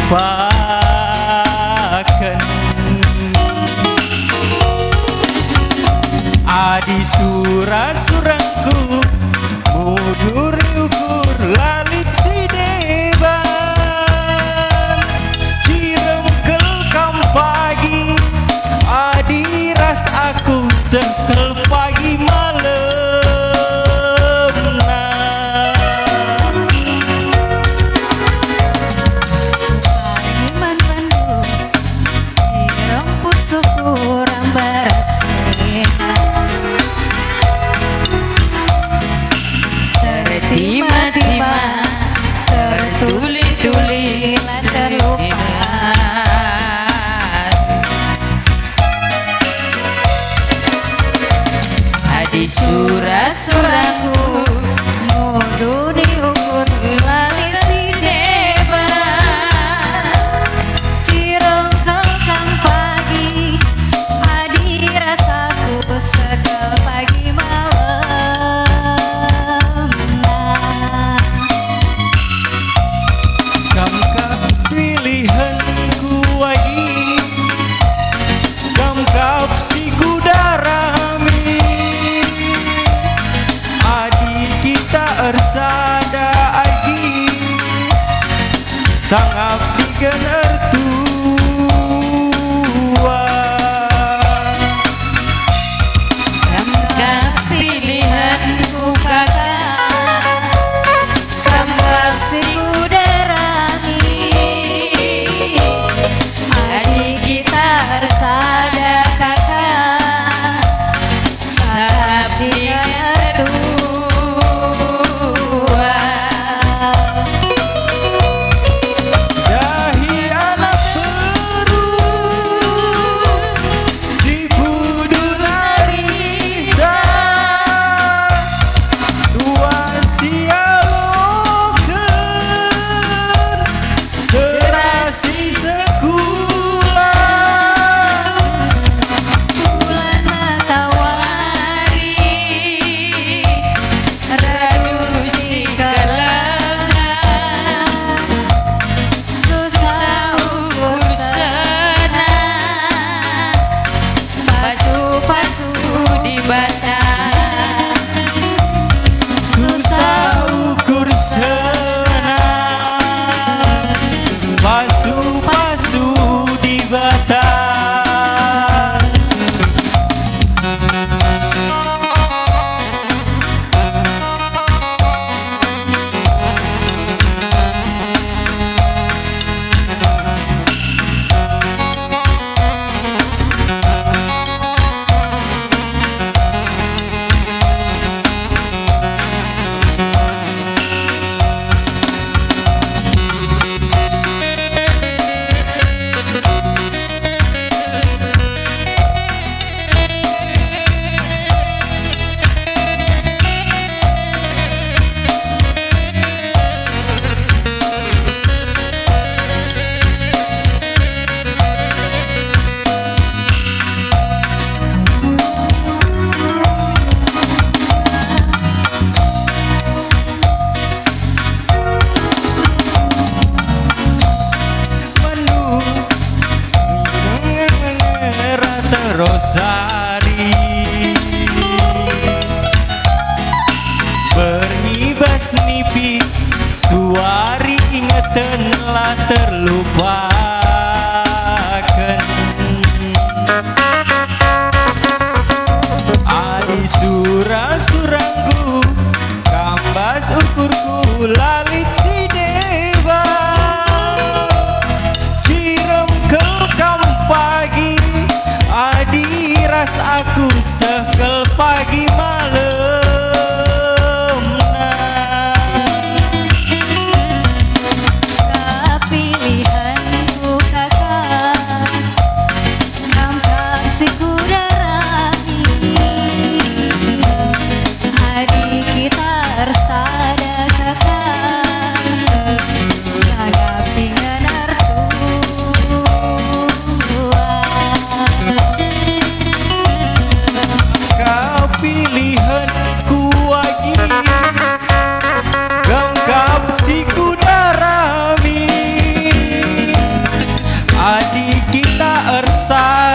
terlupakan. Adi surang-surangku mudur ukur lalit si deban. Cirem kelkam pagi adi ras aku sekel pagi malam. Tiba-tiba tertuli-tuli terlupa. Adi surah-surahku mudu diukur lalit si deban. Cireng kelkam pagi adi rasaku segel pagi malam. Si kudarami adi kita ersada agi sang abdi gen ertua. Kamkap pilihanku kakak, kamkap si kudarami adi kita ersada Rosari berhibas nipi suari ingatan lah terlupakan. Adi surang-surangku kambas ukurku lalit si dewa. Cirem kelkam pagi adi ras aku sekel pagi malam. Pilihanku kakak, kamkap si kudarami adi kita ersada kakak. sa